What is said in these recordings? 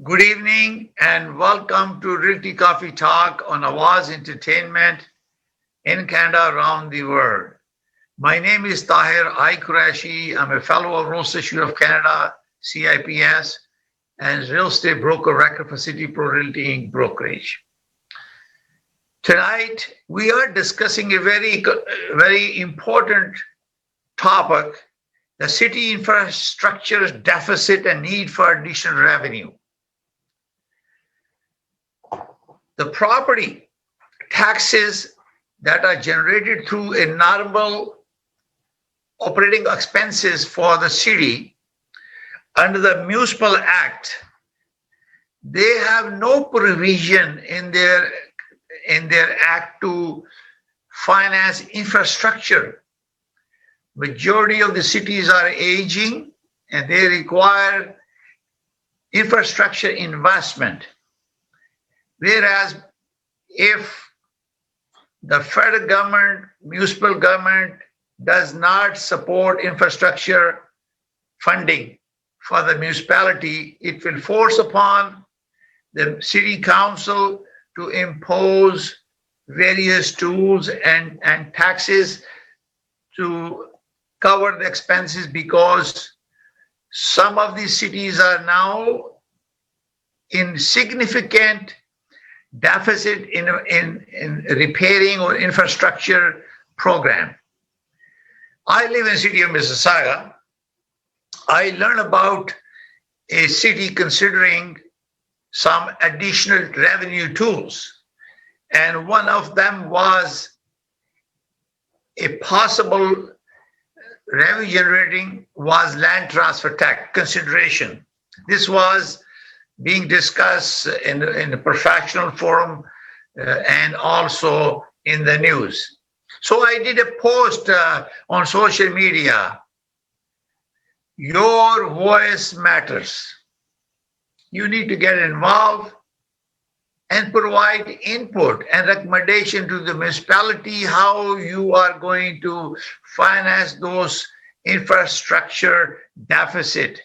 Good evening and welcome to Realty Coffee Talk on Awaz Entertainment in Canada around the world. My name is Tahir I. Qureshi. I'm a fellow of Royal Institute of Canada, CIPS, and real estate broker record for City Pro Realty Inc. brokerage. Tonight, we are discussing a very important topic, the city infrastructure deficit and need for additional revenue. The property taxes that are generated through a normal operating expenses for the city under the Municipal Act, they have no provision in their act to finance infrastructure. Majority of the cities are aging and they require infrastructure investment. Whereas if the federal government, municipal government does not support infrastructure funding for the municipality, it will force upon the city council to impose various tools and taxes to cover the expenses, because some of these cities are now in significant deficit in repairing or infrastructure program. I live in the City of Mississauga. I learned about a city considering some additional revenue tools, and one of them was a possible revenue generating was land transfer tax consideration. This was being discussed in a professional forum and also in the news. So I did a post on social media. Your voice matters. You need to get involved and provide input and recommendation to the municipality how you are going to finance those infrastructure deficit.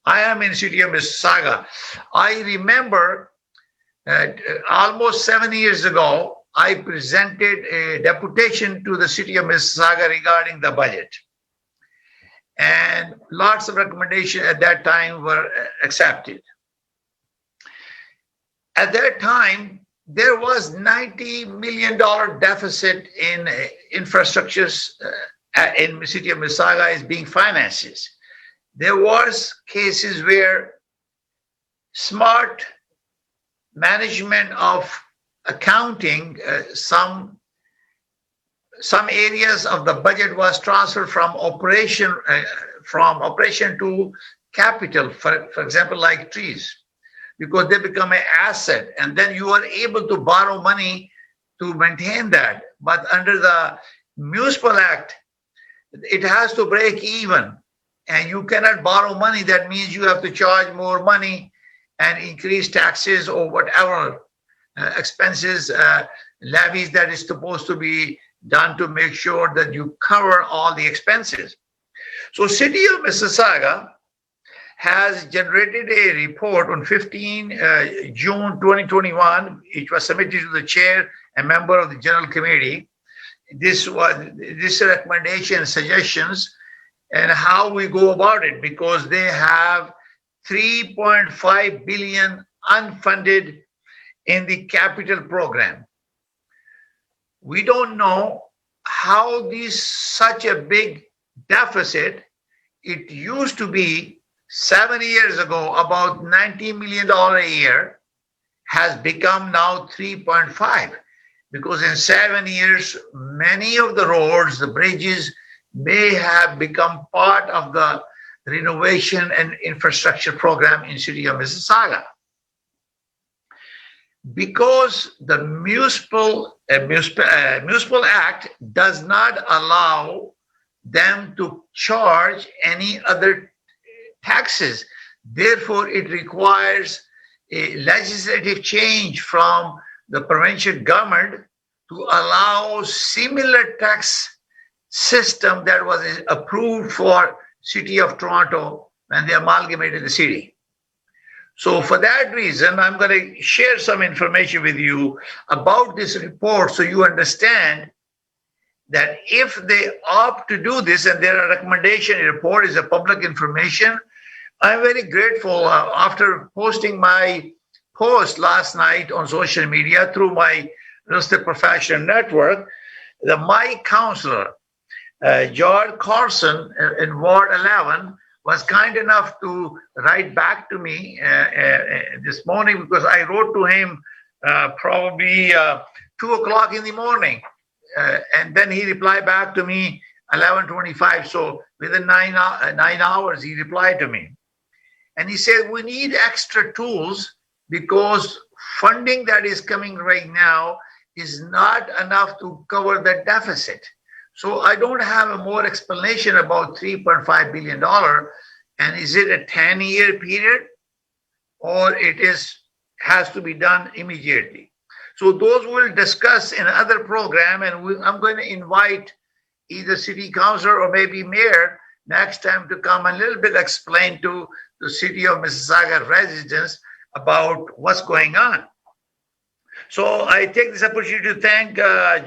I am in the City of Mississauga. I remember almost 7 years ago, I presented a deputation to the City of Mississauga regarding the budget. And lots of recommendations at that time were accepted. At that time, there was $90 million deficit in infrastructures in the City of Mississauga is being financed. There was cases where smart management of accounting, some areas of the budget was transferred from operation to capital, for example, like trees, because they become an asset, and then you are able to borrow money to maintain that. But under the Municipal Act, it has to break even. And you cannot borrow money. That means you have to charge more money and increase taxes or whatever expenses, levies that is supposed to be done to make sure that you cover all the expenses. So City of Mississauga has generated a report on 15 June 2021. It was submitted to the chair and member of the General Committee. This recommendation, suggestions, and how we go about it, because they have 3.5 billion unfunded in the capital program. We don't know how such a big deficit, it used to be 7 years ago about $90 million a year, has become now 3.5, because in 7 years, many of the roads, the bridges, may have become part of the renovation and infrastructure program in City of Mississauga. Because the Municipal Act does not allow them to charge any other taxes, therefore it requires a legislative change from the provincial government to allow similar tax system that was approved for City of Toronto when they amalgamated the city. So for that reason, I'm going to share some information with you about this report so you understand that if they opt to do this and their recommendation report is a public information, I'm very grateful after posting my post last night on social media through my real estate professional network, my counselor, George Carson in Ward 11, was kind enough to write back to me this morning because I wrote to him probably 2 o'clock in the morning. And then he replied back to me 11:25. So within 9 hours, he replied to me. And he said, we need extra tools because funding that is coming right now is not enough to cover the deficit. So I don't have a more explanation about $3.5 billion. And is it a 10-year period or has to be done immediately? So those we'll discuss in another program, and I'm going to invite either city councilor or maybe mayor next time to come and a little bit explain to the City of Mississauga residents about what's going on. So I take this opportunity to thank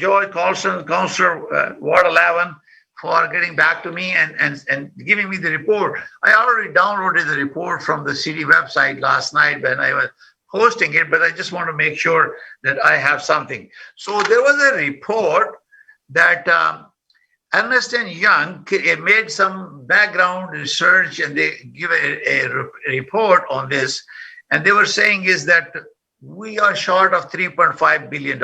George Carlson, Councillor Ward 11, for getting back to me and giving me the report. I already downloaded the report from the city website last night when I was hosting it, but I just want to make sure that I have something. So there was a report that Ernst & Young made some background research and they give a report on this. And they were saying is that we are short of $3.5 billion.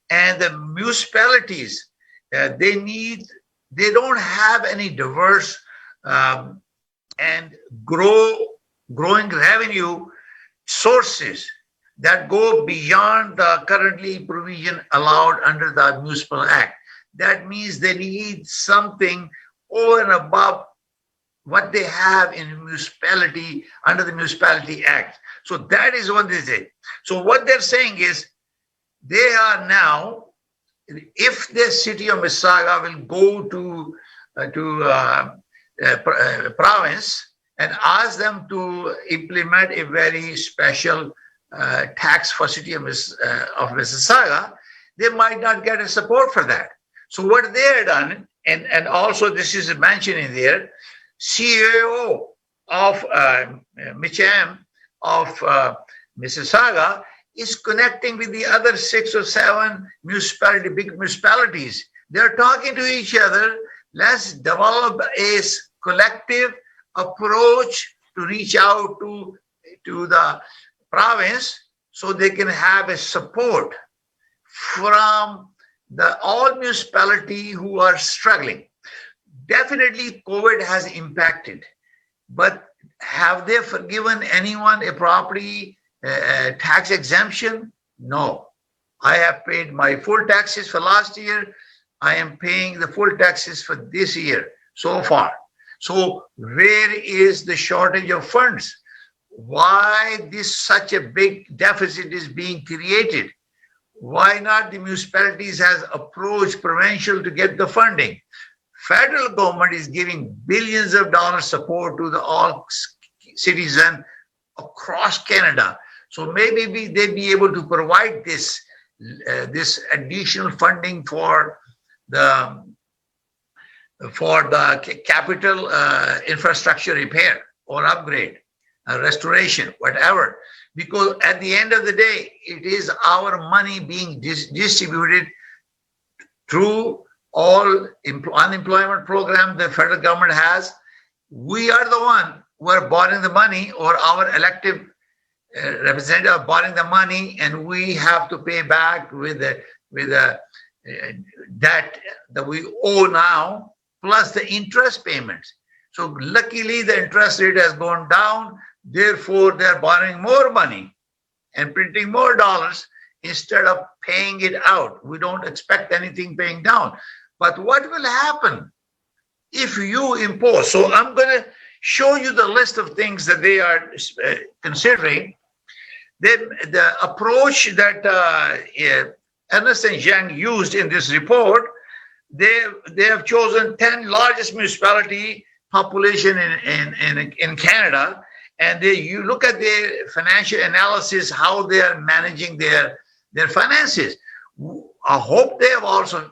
And the municipalities, they don't have any diverse and growing revenue sources that go beyond the currently provision allowed under the Municipal Act. That means they need something over and above what they have in municipality under the Municipality Act. So that is what they say. So what they're saying is they are now, if the City of Mississauga will go to province and ask them to implement a very special tax for City of Mississauga, they might not get a support for that. So what they have done, and also this is mentioned in there, CEO of Mitcham of Mississauga is connecting with the other 6 or 7 big municipalities. They're talking to each other. Let's develop a collective approach to reach out to the province so they can have a support from all municipalities who are struggling. Definitely COVID has impacted, but have they forgiven anyone a property tax exemption? No. I have paid my full taxes for last year. I am paying the full taxes for this year so far. So where is the shortage of funds? Why such a big deficit is being created? Why not the municipalities has approached provincial to get the funding? Federal government is giving billions of dollars support to all citizens across Canada. So maybe they'd be able to provide this additional funding for the capital infrastructure repair or upgrade, restoration, whatever. Because at the end of the day, it is our money being distributed through all unemployment program the federal government has. We are the one who are borrowing the money, or our elected representative are borrowing the money, and we have to pay back with the debt that we owe now, plus the interest payments. So luckily the interest rate has gone down, therefore they're borrowing more money and printing more dollars instead of paying it out. We don't expect anything paying down. But what will happen if you impose? So I'm going to show you the list of things that they are considering. The approach that Ernst & Young used in this report, they have chosen 10 largest municipality population in Canada, and you look at their financial analysis, how they are managing their finances. I hope they have also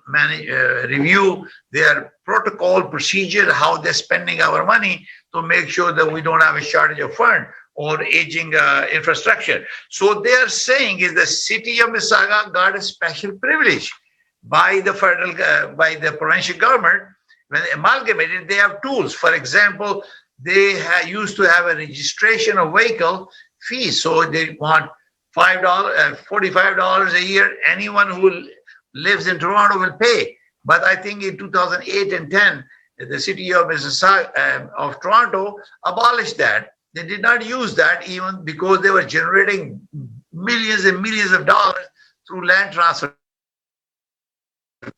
review their protocol procedure, how they're spending our money to make sure that we don't have a shortage of fund or aging infrastructure. So they are saying is the city of Mississauga got a special privilege by the federal, by the provincial government. When they amalgamated, they have tools. For example, they used to have a registration of vehicle fees. So they want $5, $45 a year. Anyone who lives in Toronto will pay. But I think in 2008 and 10, the city of Mississauga, of Toronto abolished that. They did not use that even because they were generating millions and millions of dollars through land transfer.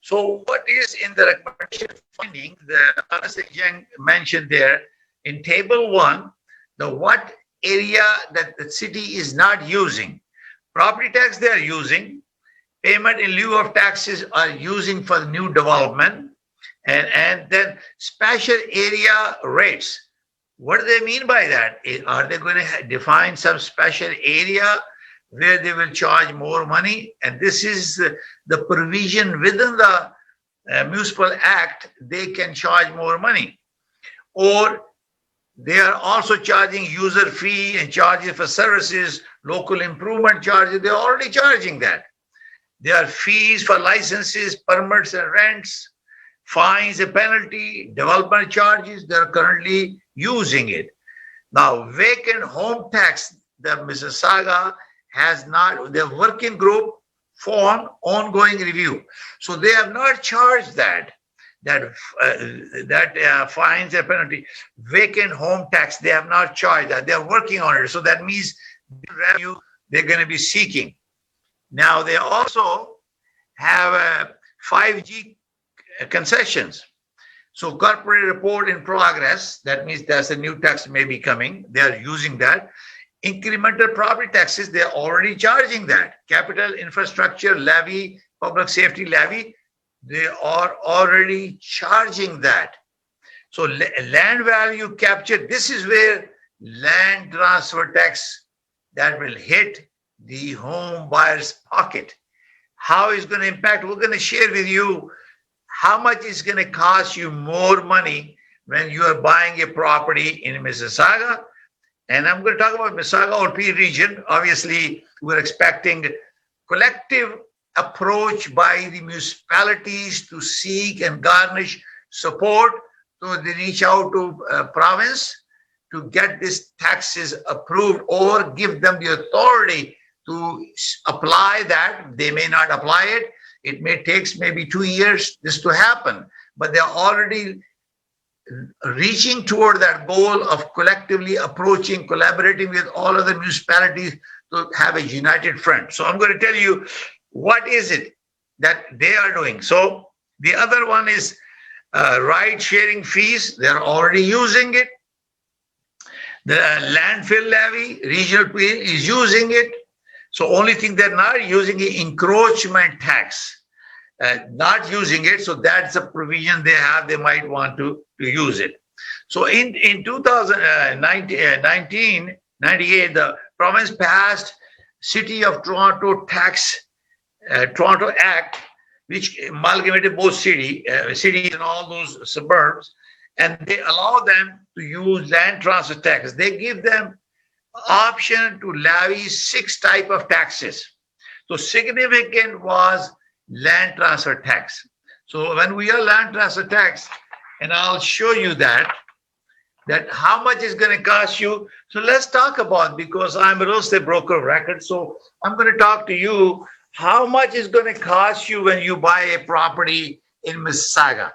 So what is in the recommendation finding, the Ernst & Young mentioned there in table 1, the what area that the city is not using. Property tax they are using, payment in lieu of taxes are using for the new development, and then special area rates. What do they mean by that? Are they going to define some special area where they will charge more money? And this is the provision within the Municipal Act, they can charge more money. Or they are also charging user fee and charges for services, local improvement charges, they're already charging that. There are fees for licenses, permits and rents, fines and penalty, development charges, they're currently using it. Now, vacant home tax, the Mississauga has not, the working group formed ongoing review. So they have not charged that fines and penalty. Vacant home tax, they have not charged that. They're working on it. So that means the revenue they're going to be seeking. Now, they also have 5G concessions. So corporate report in progress, that means there's a new tax may be coming. They are using that. Incremental property taxes, they're already charging that. Capital infrastructure levy, public safety levy, they are already charging that. So land value capture, this is where land transfer tax that will hit the home buyer's pocket. How is going to impact? We're going to share with you how much is going to cost you more money when you are buying a property in Mississauga. And I'm going to talk about Mississauga OP region. Obviously, we're expecting collective approach by the municipalities to seek and garnish support. So they reach out to province to get these taxes approved or give them the authority to apply that. They may not apply it. It may take maybe 2 years this to happen, but they're already reaching toward that goal of collectively approaching, collaborating with all other municipalities to have a united front. So I'm going to tell you what is it that they are doing. So the other one is ride sharing fees. They're already using it. The landfill levy, regional PL is using it. So only thing they're not using is encroachment tax, not using it. So that's a provision they have. They might want to use it. So in 1998, the province passed City of Toronto Toronto Act, which amalgamated both cities and all those suburbs, and they allow them to use land transfer tax. They give them option to levy 6 types of taxes. So significant was land transfer tax. So when we are land transfer tax, and I'll show you that how much is going to cost you. So let's talk about, because I'm a real estate broker of record, so I'm going to talk to you how much is going to cost you when you buy a property in Mississauga.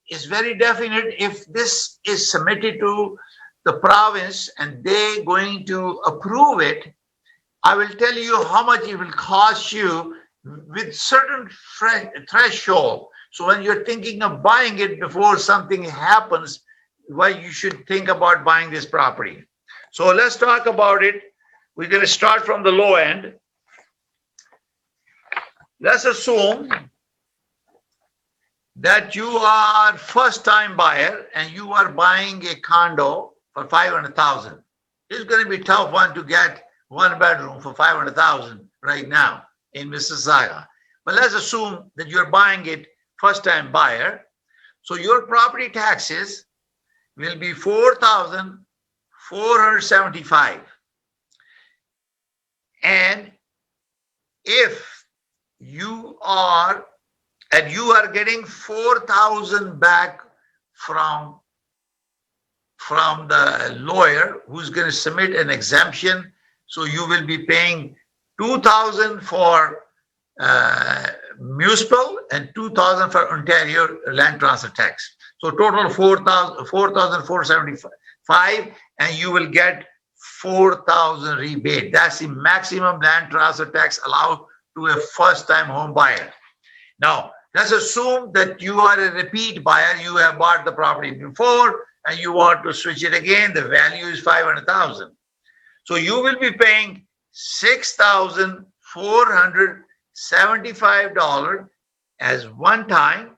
It's very definite. If this is submitted to the province and they're going to approve it, I will tell you how much it will cost you with certain threshold. So when you're thinking of buying it before something happens, why you should think about buying this property. So let's talk about it. We're going to start from the low end. Let's assume that you are first-time buyer and you are buying a condo for $500,000. it's going to be a tough one to get one bedroom for 500,000 right now in Mississauga. But let's assume that you're buying it first time buyer. So your property taxes will be 4,475. And if you are getting 4,000 back from the lawyer who's going to submit an exemption, so you will be paying 2,000 for municipal and 2,000 for Ontario land transfer tax. So total 4,475, and you will get 4,000 rebate. That's the maximum land transfer tax allowed to a first-time home buyer. Now, let's assume that you are a repeat buyer. You have bought the property before and you want to switch it again. The value is 500,000. So you will be paying $6,475 as one time.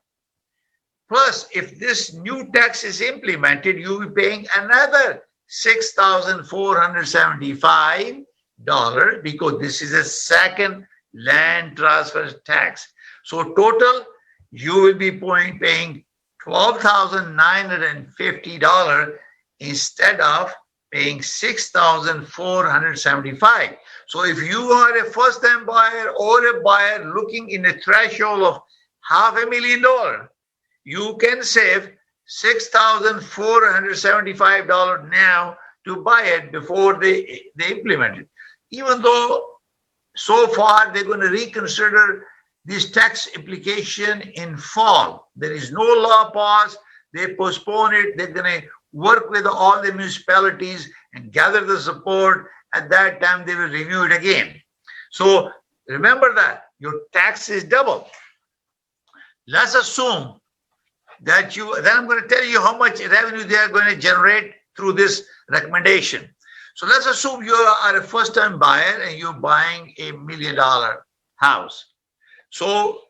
Plus, if this new tax is implemented, you will be paying another $6,475 because this is a second land transfer tax. So total, you will be paying $12,950 instead of paying $6,475. So if you are a first-time buyer or a buyer looking in a threshold of $500,000, you can save $6,475 now to buy it before they implement it. Even though so far they're going to reconsider this tax application in fall. There is no law passed. They postpone it. They're going to work with all the municipalities and gather the support. At that time, they will review it again. So remember that your tax is double. Let's assume that then I'm going to tell you how much revenue they are going to generate through this recommendation. So let's assume you are a first-time buyer and you're buying a $1 million house. So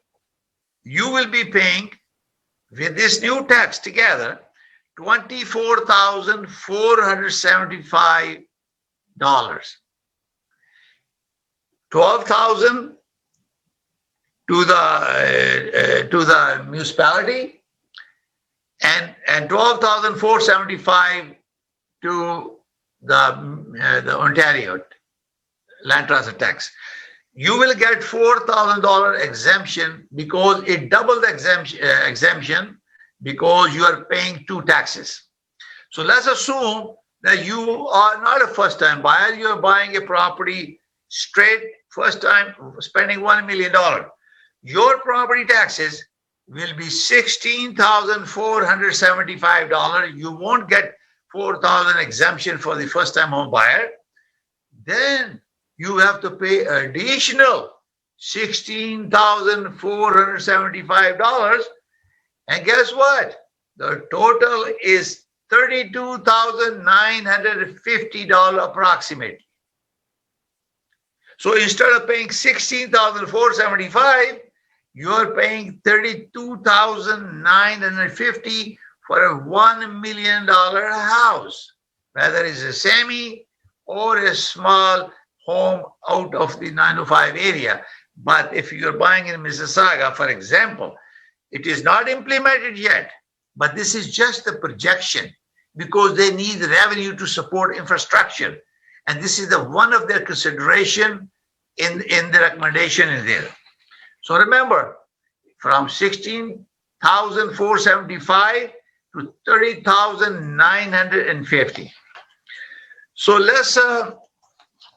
you will be paying, with this new tax together, $24,475. $12,000 to the municipality, and $12,475 to the Ontario land transfer tax. You will get $4,000 exemption because it doubled the exemption because you are paying two taxes. So let's assume that you are not a first-time buyer. You are buying a property straight first time, spending $1 million. Your property taxes will be $16,475. You won't get $4,000 exemption for the first-time home buyer. Then you have to pay additional $16,475. And guess what? The total is $32,950 approximately. So instead of paying $16,475, you are paying $32,950 for a $1 million house, whether it's a semi or a small home out of the 905 area. But if you're buying in Mississauga, for example, it is not implemented yet, but this is just a projection because they need revenue to support infrastructure. And this is the one of their consideration in the recommendation in there. So remember, from $16,475 to $30,950. So let's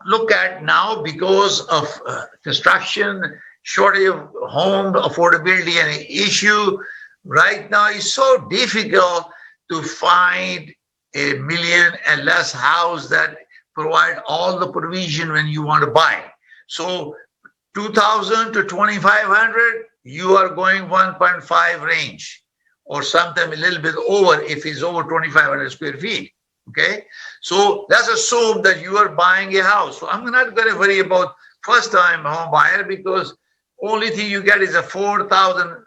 look at now, because of construction, shortage of home affordability and an issue right now, it's so difficult to find a million and less house that provide all the provision when you want to buy. So 2,000 to 2,500, you are going 1.5 range, or sometimes a little bit over if it's over 2,500 square feet. Okay, so let's assume that you are buying a house. So I'm not going to worry about first-time home buyer because only thing you get is a 4,000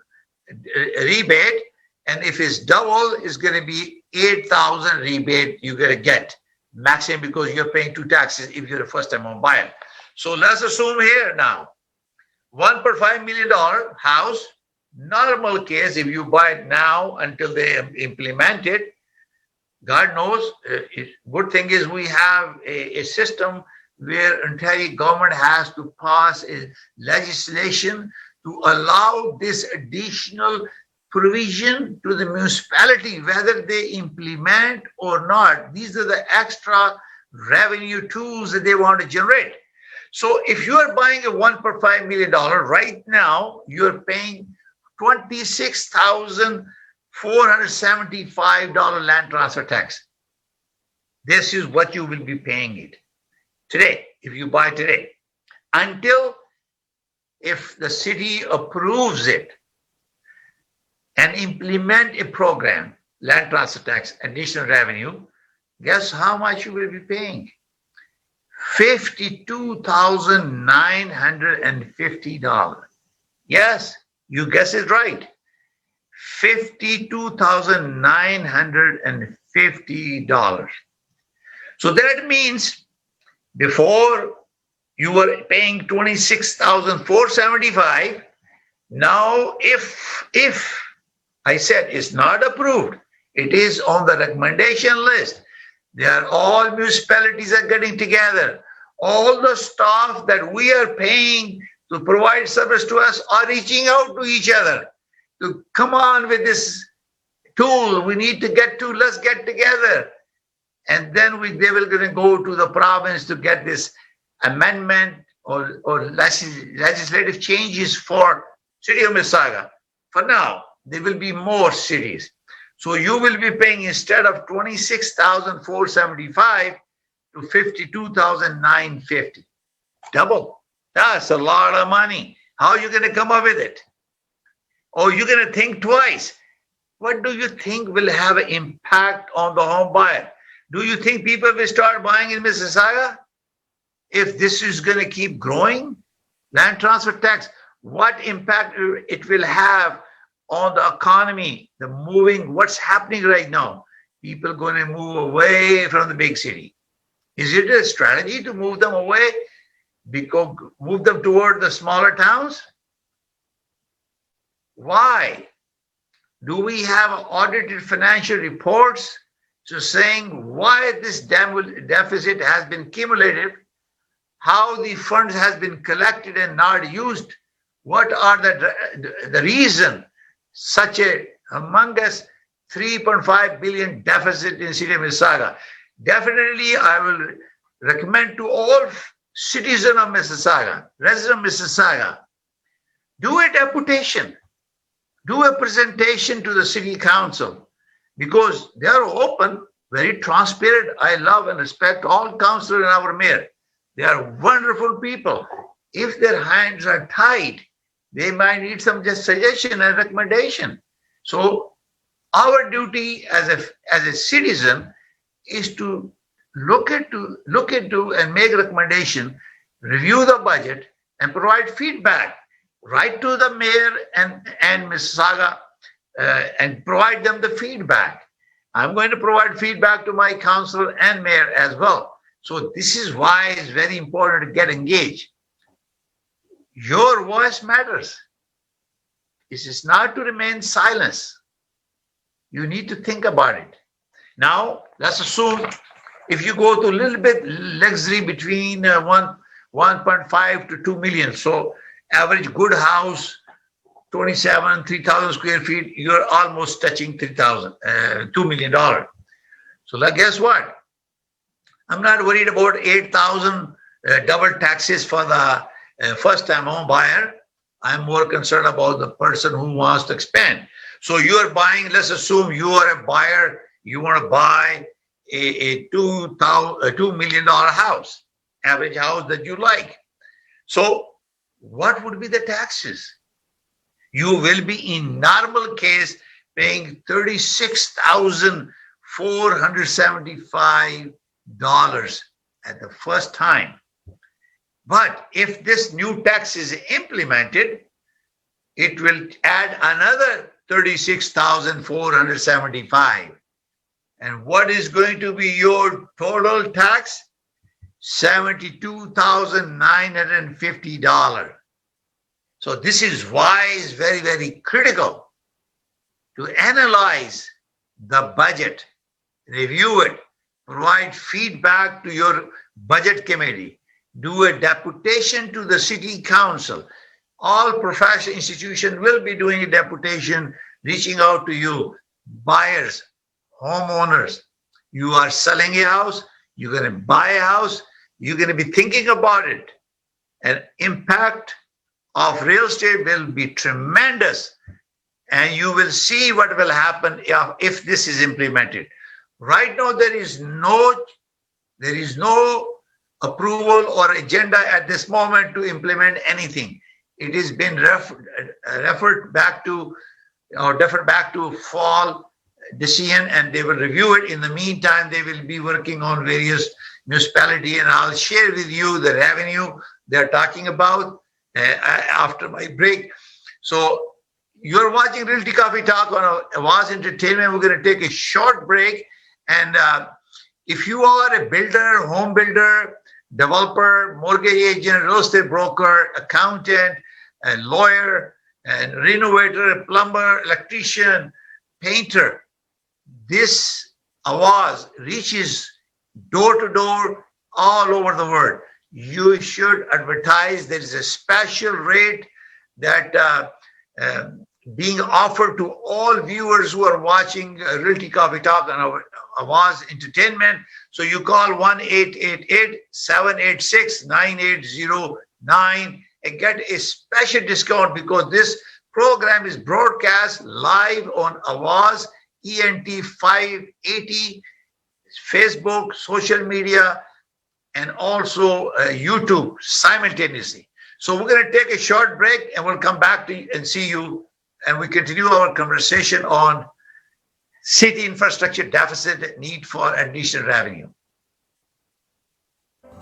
rebate, and if it's double, it's going to be 8,000 rebate you're going to get. maximum because you're paying two taxes if you're a first-time home buyer. So let's assume here now, $1.5 million house, normal case, if you buy it now until they implement it, God knows, good thing is we have a system where entire government has to pass a legislation to allow this additional provision to the municipality, whether they implement or not. These are the extra revenue tools that they want to generate. So if you are buying a $1.5 million right now, you're paying $26,475 land transfer tax. This is what you will be paying it today, if you buy today, until if the city approves it and implement a program, land transfer tax, additional revenue, guess how much you will be paying? $52,950. Yes, you guess it right. $52,950. So that means before you were paying $26,475. Now, if I said it's not approved, it is on the recommendation list. They are all municipalities are getting together. All the staff that we are paying to provide service to us are reaching out to each other to come on with this tool. We need to let's get together. And then they will going to go to the province to get this amendment or legislative changes for City of Mississauga. For now, there will be more cities. So you will be paying, instead of $26,475 to $52,950. Double. That's a lot of money. How are you going to come up with it? Or you're going to think twice. What do you think will have an impact on the home buyer? Do you think people will start buying in Mississauga? If this is going to keep growing, land transfer tax, what impact it will have on the economy, the moving, what's happening right now? People going to move away from the big city. Is it a strategy to move them away? Because move them toward the smaller towns? Why? Do we have audited financial reports so saying why this deficit has been cumulative, how the funds has been collected and not used? What are the reason such a humongous $3.5 billion deficit in City of Mississauga? Definitely, I will recommend to all citizens of Mississauga, residents of Mississauga, do a deputation, do a presentation to the city council, because they are open, very transparent. I love and respect all councillors and our mayor. They are wonderful people. If their hands are tied, they might need some just suggestion and recommendation. So our duty as a citizen is to look into and make recommendation, review the budget, and provide feedback right to the mayor and Mississauga, and provide them the feedback. I'm going to provide feedback to my council and mayor as well. So this is why it's very important to get engaged. Your voice matters. This is not to remain silent. You need to think about it. Now, let's assume if you go to a little bit luxury between 1.5 to 2 million. So average good house, 3,000 square feet, you're almost touching $2 million. So guess what? I'm not worried about 8,000 double taxes for the first-time home buyer. I'm more concerned about the person who wants to expand. So you're buying, let's assume you are a buyer, you want to buy a $2 million house, average house that you like. So what would be the taxes? You will be, in normal case, paying $36,475 at the first time. But if this new tax is implemented, it will add another $36,475. And what is going to be your total tax? $72,950. So this is why it's very, very critical to analyze the budget, review it, provide feedback to your budget committee, do a deputation to the city council. All professional institutions will be doing a deputation, reaching out to you, buyers, homeowners. You are selling a house, you're going to buy a house, you're going to be thinking about it. And impact of real estate will be tremendous. And you will see what will happen if this is implemented. Right now, there is no approval or agenda at this moment to implement anything. It has been deferred back to fall decision, and they will review it. In the meantime, they will be working on various municipalities, and I'll share with you the revenue they're talking about after my break. So you're watching Realty Coffee Talk on Awaz Entertainment. We're going to take a short break. And if you are a builder, home builder, developer, mortgage agent, real estate broker, accountant, a lawyer, and renovator, plumber, electrician, painter, this Awaz reaches door to door all over the world. You should advertise. There is a special rate that being offered to all viewers who are watching Realty Coffee Talk on Awaz Entertainment. So you call 1-888-786-9809 and get a special discount, because this program is broadcast live on Awaz ENT 580, Facebook, social media, and also YouTube simultaneously. So we're going to take a short break, and we'll come back to you and see you, and we continue our conversation on city infrastructure deficit, need for additional revenue.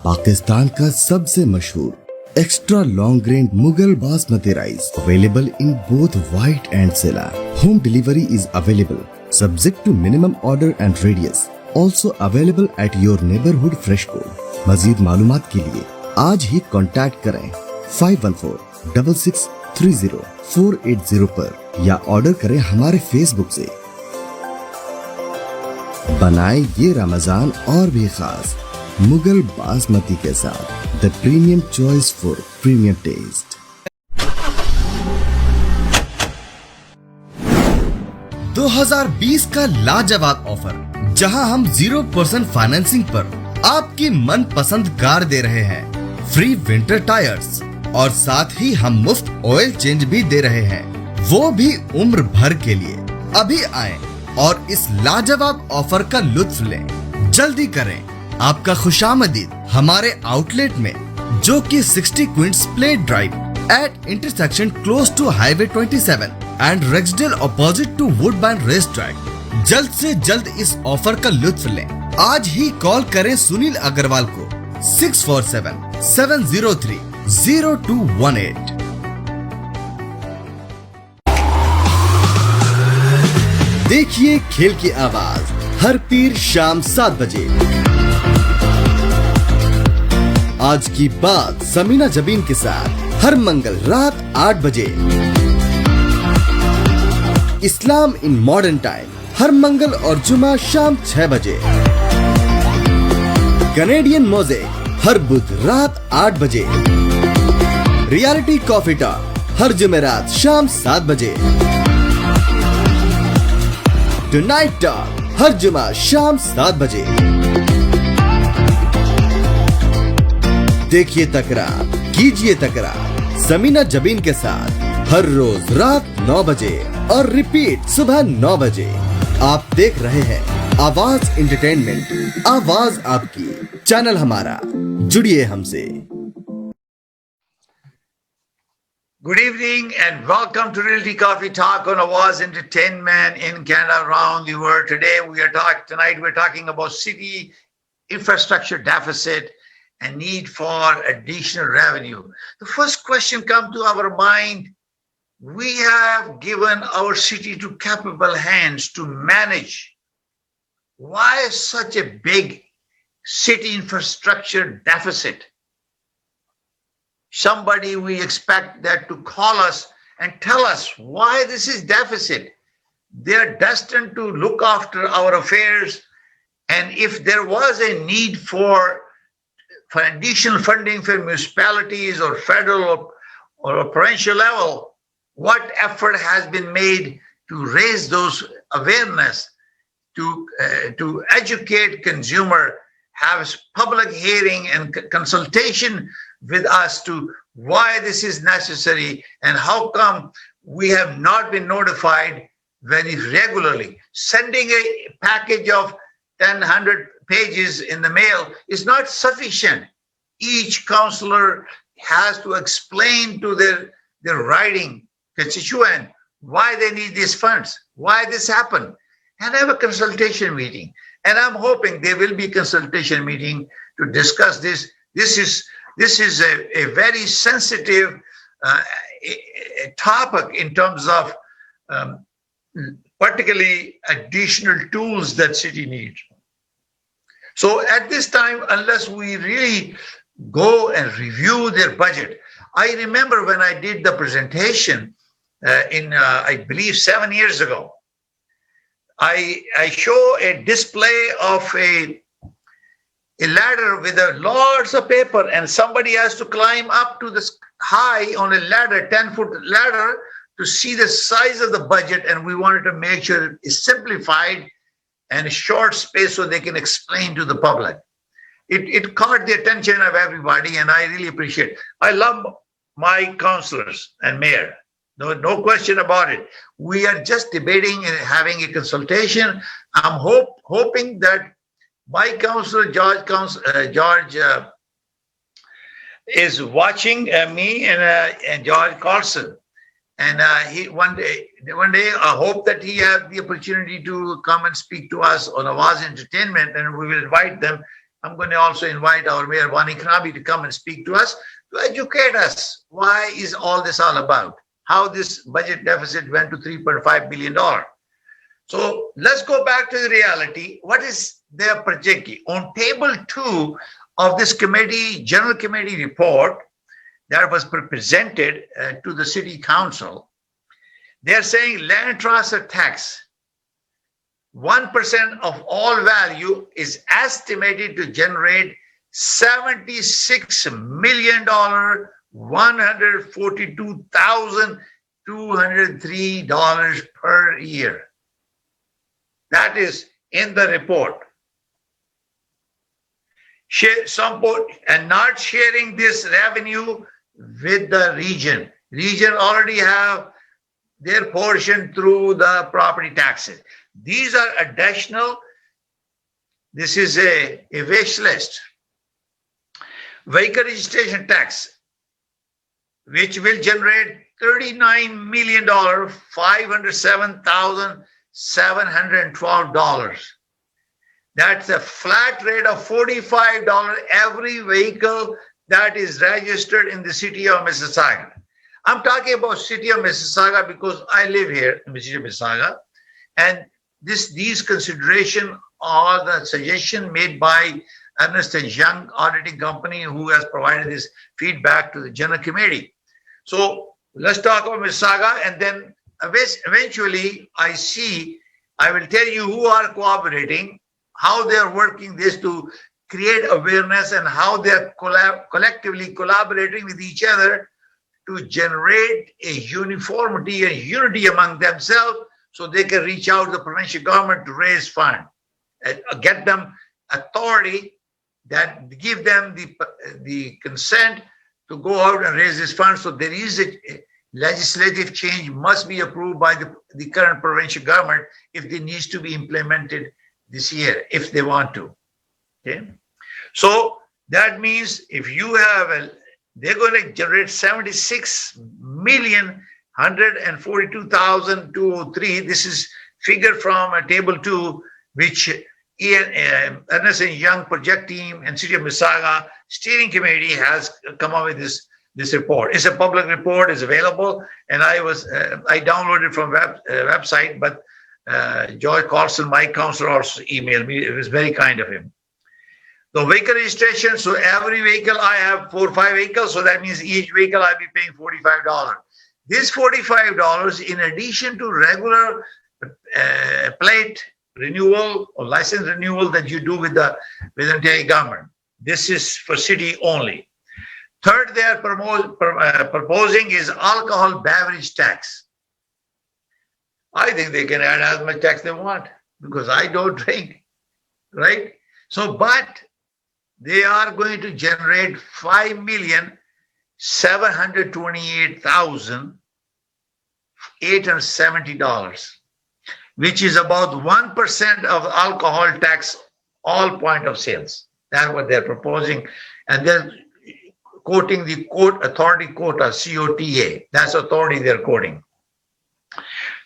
Pakistan का सबसे मशहूर extra long grain Mughal basmati rice available in both white and sella. Home delivery is available subject to minimum order and radius. Also available at your neighborhood fresh co. मजीद मालूमात के लिए आज ही contact करें 5146630480 पर या ऑर्डर करें हमारे फेसबुक से. बनाए ये रमजान और भी खास मुगल बासमती के साथ, the premium choice for premium taste. दो 2020 का लाजवाब ऑफर, जहां हम 0% फाइनेंसिंग पर आपकी मनपसंद कार दे रहे हैं, फ्री विंटर टायर्स, और साथ ही हम मुफ्त ऑयल चेंज भी दे रहे हैं, वो भी उम्र भर के लिए. अभी आएं और इस लाजवाब ऑफर का लुत्फ लें. जल्दी करें, आपका खुशामदीद हमारे आउटलेट में, जो कि 60 Queens Plate Drive at intersection close to highway 27 and Rexdale opposite to Woodbine race track. जल्द से जल्द इस ऑफर का लुत्फ लें. आज ही कॉल करें सुनील अग्रवाल को 647-703-0218. देखिए खेल की आवाज हर पीर शाम 7 बजे. आज की बात समीना जबीन के साथ हर मंगल रात 8 बजे. इस्लाम इन मॉडर्न टाइम हर मंगल और जुमा शाम 6 बजे. कैनेडियन मोज़ेक हर बुध रात 8 बजे. रियलिटी कॉफी टॉक हर जुमेरात शाम 7 बजे. टुनाइट टॉक हर जुमा शाम 7 बजे. देखिए तकरार, कीजिए तकरार समीना जबीन के साथ हर रोज रात 9 बजे और रिपीट सुबह 9 बजे. आप देख रहे हैं आवाज एंटरटेनमेंट, आवाज आपकी, चैनल हमारा. जुड़िए हमसे. Good evening and welcome to Realty Coffee Talk on Awaz Entertainment in Canada, around the world. Tonight we're talking about city infrastructure deficit and need for additional revenue. The first question comes to our mind. We have given our city to capable hands to manage why such a big city infrastructure deficit? Somebody we expect that to call us and tell us why this is deficit. They're destined to look after our affairs. And if there was a need for additional funding for municipalities or federal or provincial level, what effort has been made to raise those awareness, to educate consumer, have public hearing and consultation with us to why this is necessary and how come we have not been notified very regularly. Sending a package of 100 pages in the mail is not sufficient. Each councillor has to explain to their writing constituent why they need these funds, why this happened, and have a consultation meeting. And I'm hoping there will be a consultation meeting to discuss this. This is a very sensitive topic in terms of particularly additional tools that city needs. So at this time, unless we really go and review their budget, I remember when I did the presentation I believe 7 years ago, I show a display of a ladder with lots of paper, and somebody has to climb up to the high on a ladder, 10-foot ladder, to see the size of the budget. And we wanted to make sure it's simplified and a short space so they can explain to the public. It caught the attention of everybody, and I really appreciate it. I love my councillors and mayor. No question about it. We are just debating and having a consultation. I'm hoping that my councillor George is watching me and George Carlson, and he one day I hope that he has the opportunity to come and speak to us on Awaz Entertainment, and we will invite them. I'm going to also invite our Mayor Wani Kanabi to come and speak to us to educate us. Why is all this all about? How this budget deficit went to $3.5 billion. So let's go back to the reality. What is their projecting? On table 2 of this general committee report that was presented to the city council, they're saying land transfer tax, 1% of all value is estimated to generate $76 million, $142,203 per year. That is in the report. And not sharing this revenue with the region. Region already have their portion through the property taxes. These are additional. This is a wish list. Vehicle registration tax, which will generate $39,507,712. That's a flat rate of $45 every vehicle that is registered in the city of Mississauga. I'm talking about city of Mississauga because I live here in the city of Mississauga, and these considerations are the suggestion made by Ernst & Young auditing company, who has provided this feedback to the general committee. So let's talk about Mississauga, and then eventually I will tell you who are cooperating, how they're working this to create awareness, and how they're collectively collaborating with each other to generate a uniformity and unity among themselves so they can reach out to the provincial government to raise funds, get them authority that give them the consent to go out and raise this fund. So there is a legislative change must be approved by the current provincial government if it needs to be implemented this year, if they want to. Okay. So that means if you have they're going to generate $76,142,203. This is figure from table 2, which Ernst & Young project team and City of Mississauga steering committee has come up with this report. It's a public report, it's available, and I downloaded it from website, but George Carlson, my counselor, also emailed me. It was very kind of him. The vehicle registration, so every vehicle, I have 4 or 5 vehicles, so that means each vehicle I'll be paying $45. This $45 in addition to regular plate renewal or license renewal that you do with the Ontario government. This is for city only. Third, they are proposing is alcohol beverage tax. I think they can add as much tax they want because I don't drink, right? So, but they are going to generate $5,728,870, which is about 1% of alcohol tax, all point of sales. That's what they're proposing. And then quoting the authority quota, COTA. That's authority they're quoting.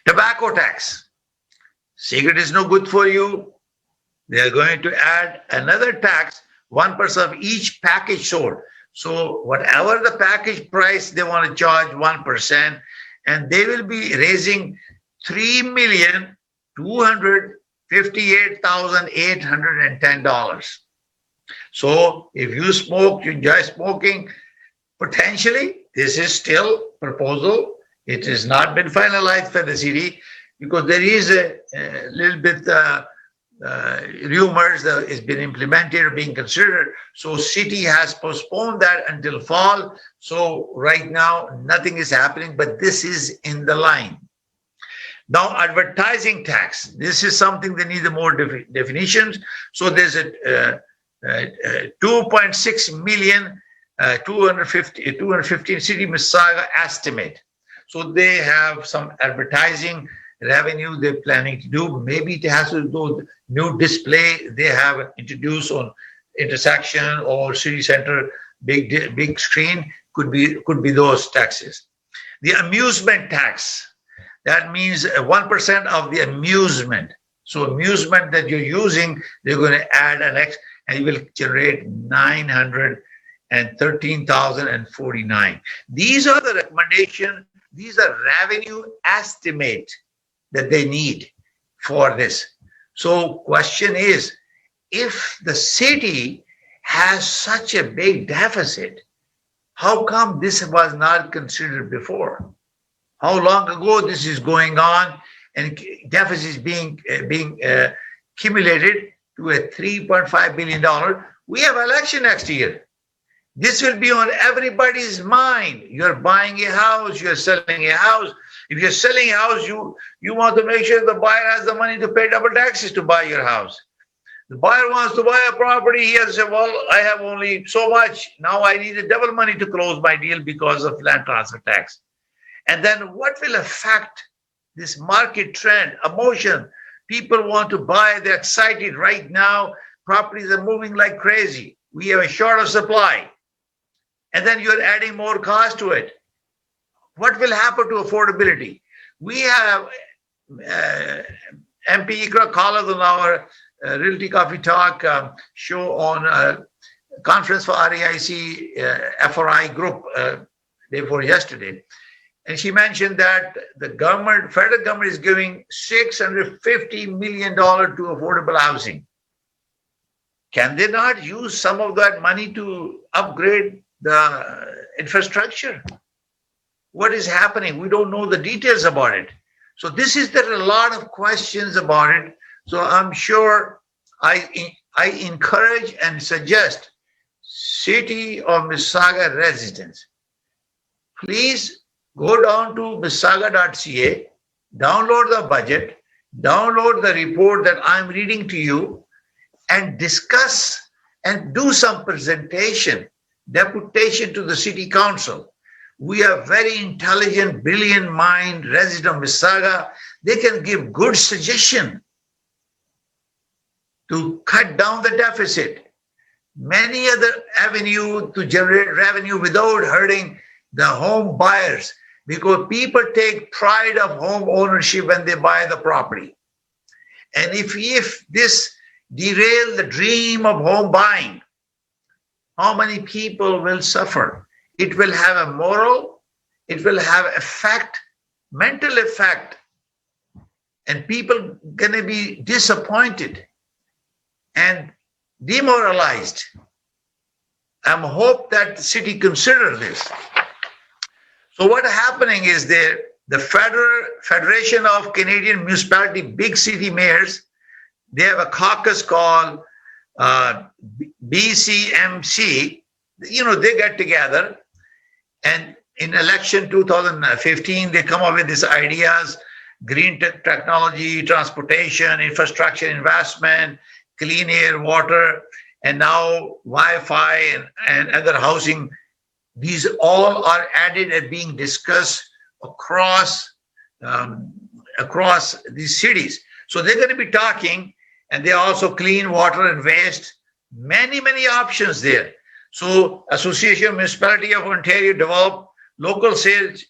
Tobacco tax. Cigarette is no good for you. They're going to add another tax, 1% of each package sold. So whatever the package price, they want to charge 1%, and they will be raising $3,258,810. So if you smoke, you enjoy smoking, potentially, this is still proposal. It has not been finalized for the city because there is a little bit rumors that it's been implemented or being considered. So city has postponed that until fall. So right now, nothing is happening, but this is in the line. Now, advertising tax. This is something that needs more definitions. So there's a 2.6 million, 215 City of Mississauga estimate. So they have some advertising revenue they're planning to do. Maybe it has to do new display they have introduced on intersection or city center, big screen, could be those taxes. The amusement tax. That means 1% of the amusement. So amusement that you're using, they're going to add an X, and you will generate $913,049. These are the recommendations. These are revenue estimate that they need for this. So question is, if the city has such a big deficit, how come this was not considered before? How long ago this is going on, and deficit is being accumulated to a $3.5 billion. We have election next year. This will be on everybody's mind. You're buying a house, you're selling a house. If you're selling a house, you want to make sure the buyer has the money to pay double taxes to buy your house. The buyer wants to buy a property, he has to say, well, I have only so much. Now I need a double money to close my deal because of land transfer tax. And then what will affect this market trend, emotion? People want to buy, they're excited right now. Properties are moving like crazy. We have a shorter supply. And then you're adding more cost to it. What will happen to affordability? We have MP Ikra Khalid on our Realty Coffee Talk show on conference for REIC FRI group day before yesterday. And she mentioned that the government, federal government, is giving $650 million to affordable housing. Can they not use some of that money to upgrade the infrastructure? What is happening? We don't know the details about it. So there are a lot of questions about it. So I'm sure I encourage and suggest City of Mississauga residents, please go down to mississauga.ca, download the budget, download the report that I'm reading to you, and discuss and do some presentation, deputation to the city council. We are very intelligent, brilliant mind resident of Mississauga. They can give good suggestion to cut down the deficit. Many other avenue to generate revenue without hurting the home buyers, because people take pride of home ownership when they buy the property. And if this derail the dream of home buying, how many people will suffer? It will have a moral, it will have effect, mental effect, and people gonna be disappointed and demoralized. I hope that the city consider this. So what happening is the Federation of Canadian Municipality Big City Mayors, they have a caucus called BCMC. They get together, and in election 2015, they come up with these ideas: green technology, transportation, infrastructure investment, clean air, water, and now Wi-Fi and other housing. These all are added and being discussed across these cities. So they're going to be talking, and they also clean water and waste. Many options there. So Association of Municipality of Ontario developed local sales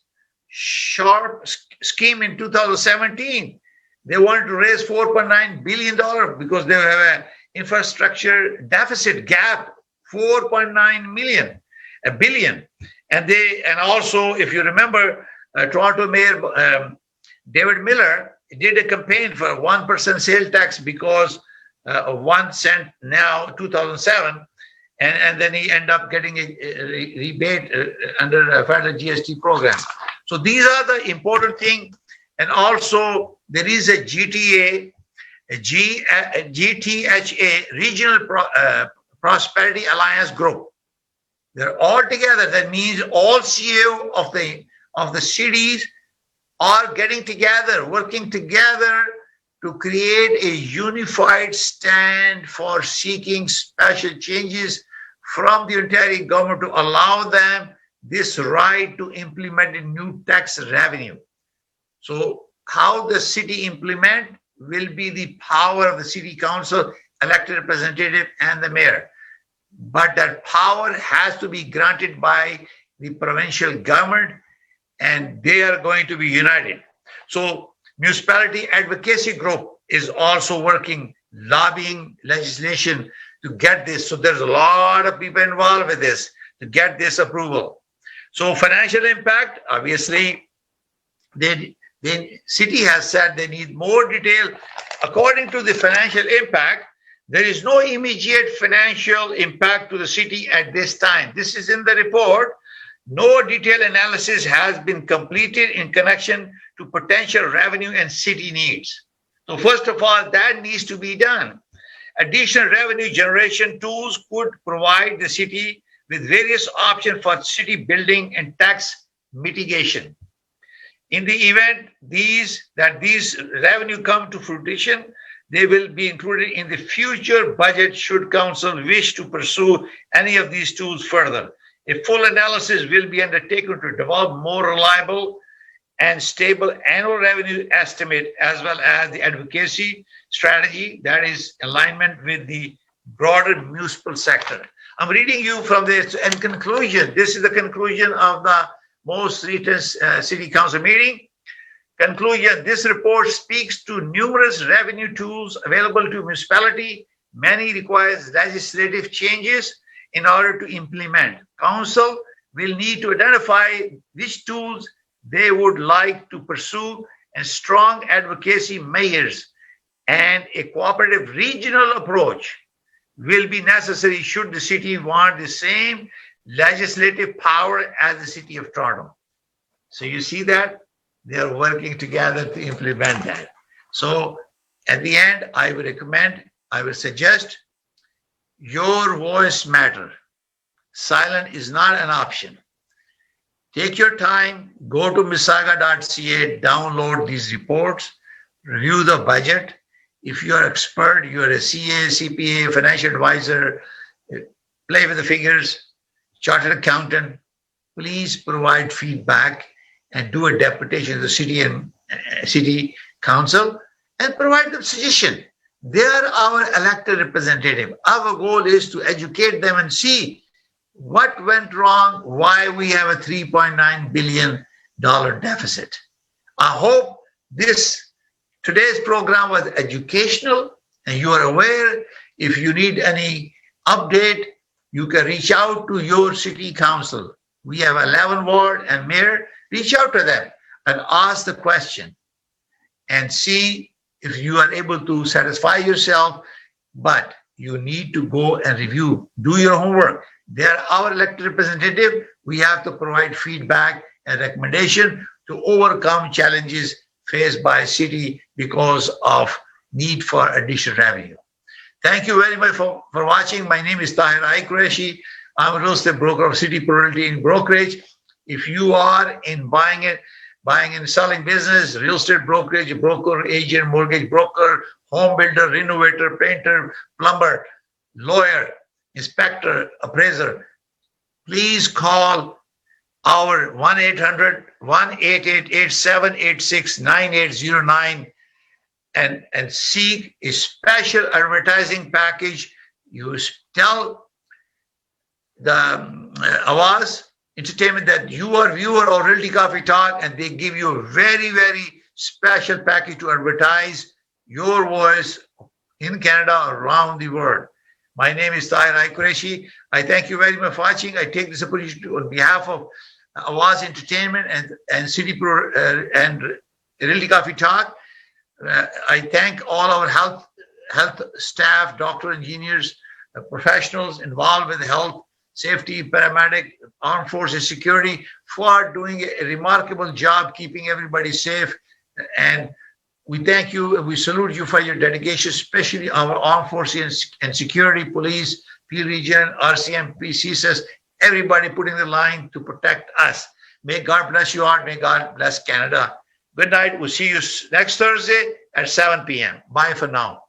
sharp scheme in 2017. They wanted to raise $4.9 billion because they have an infrastructure deficit gap, $4.9 billion. And also, if you remember, Toronto Mayor David Miller did a campaign for 1% sales tax because of 1 cent now, 2007, and then he ended up getting a rebate under a federal GST program. So these are the important things. And also, there is a GTHA, Regional Prosperity Alliance Group. They're all together. That means all CEO of the cities are getting together, working together to create a unified stand for seeking special changes from the Ontario government to allow them this right to implement a new tax revenue. So how the city implement will be the power of the city council, elected representative, and the mayor. But that power has to be granted by the provincial government, and they are going to be united. So municipality advocacy group is also working, lobbying legislation to get this. So there's a lot of people involved with this to get this approval. So financial impact, obviously, the city has said they need more detail. According to the financial impact, there is no immediate financial impact to the city at this time. This is in the report. No detailed analysis has been completed in connection to potential revenue and city needs. So first of all, that needs to be done. Additional revenue generation tools could provide the city with various options for city building and tax mitigation. In the event these revenue come to fruition, they will be included in the future budget should council wish to pursue any of these tools further. A full analysis will be undertaken to develop more reliable and stable annual revenue estimate, as well as the advocacy strategy that is alignment with the broader municipal sector. I'm reading you from this. In conclusion, this is the conclusion of the most recent city council meeting. Conclusion, this report speaks to numerous revenue tools available to municipality. Many requires legislative changes in order to implement. Council will need to identify which tools they would like to pursue, and strong advocacy measures and a cooperative regional approach will be necessary should the city want the same legislative power as the City of Toronto. So you see that? They are working together to implement that. So at the end, I would suggest your voice matter. Silent is not an option. Take your time, go to mississauga.ca, download these reports, review the budget. If you're an expert, you're a CA, CPA, financial advisor, play with the figures, chartered accountant, please provide feedback and do a deputation to the city and city council and provide them suggestion. They are our elected representative. Our goal is to educate them and see what went wrong, why we have a $3.9 billion deficit. I hope today's program was educational and you are aware. If you need any update, you can reach out to your city council. We have 11 ward and mayor. Reach out to them and ask the question. and see if you are able to satisfy yourself. But you need to go and review, do your homework. They're our elected representative. We have to provide feedback and recommendation to overcome challenges faced by city because of need for additional revenue. Thank you very much for watching. My name is Tahir I. Qureshi. I'm a real estate broker of City Realty and Brokerage. If you are in buying and selling business, real estate brokerage, broker, agent, mortgage broker, home builder, renovator, painter, plumber, lawyer, inspector, appraiser, please call our 1-800-188-786-9809 and seek a special advertising package. You tell the Awaz Entertainment that you are viewer of Realty Coffee Talk, and they give you a very, very special package to advertise your voice in Canada, around the world. My name is Tahir I. Qureshi. I thank you very much for watching. I take this opportunity on behalf of Awaz Entertainment and City Pro and Realty Coffee Talk. I thank all our health staff, doctor, engineers, professionals involved with health, safety, paramedic, armed forces, security, for doing a remarkable job keeping everybody safe. And we thank you and we salute you for your dedication, especially our armed forces and security, police, P Region, RCMP, CSIS, everybody putting the line to protect us. May God bless you all. May God bless Canada. Good night. We'll see you next Thursday at 7 p.m. Bye for now.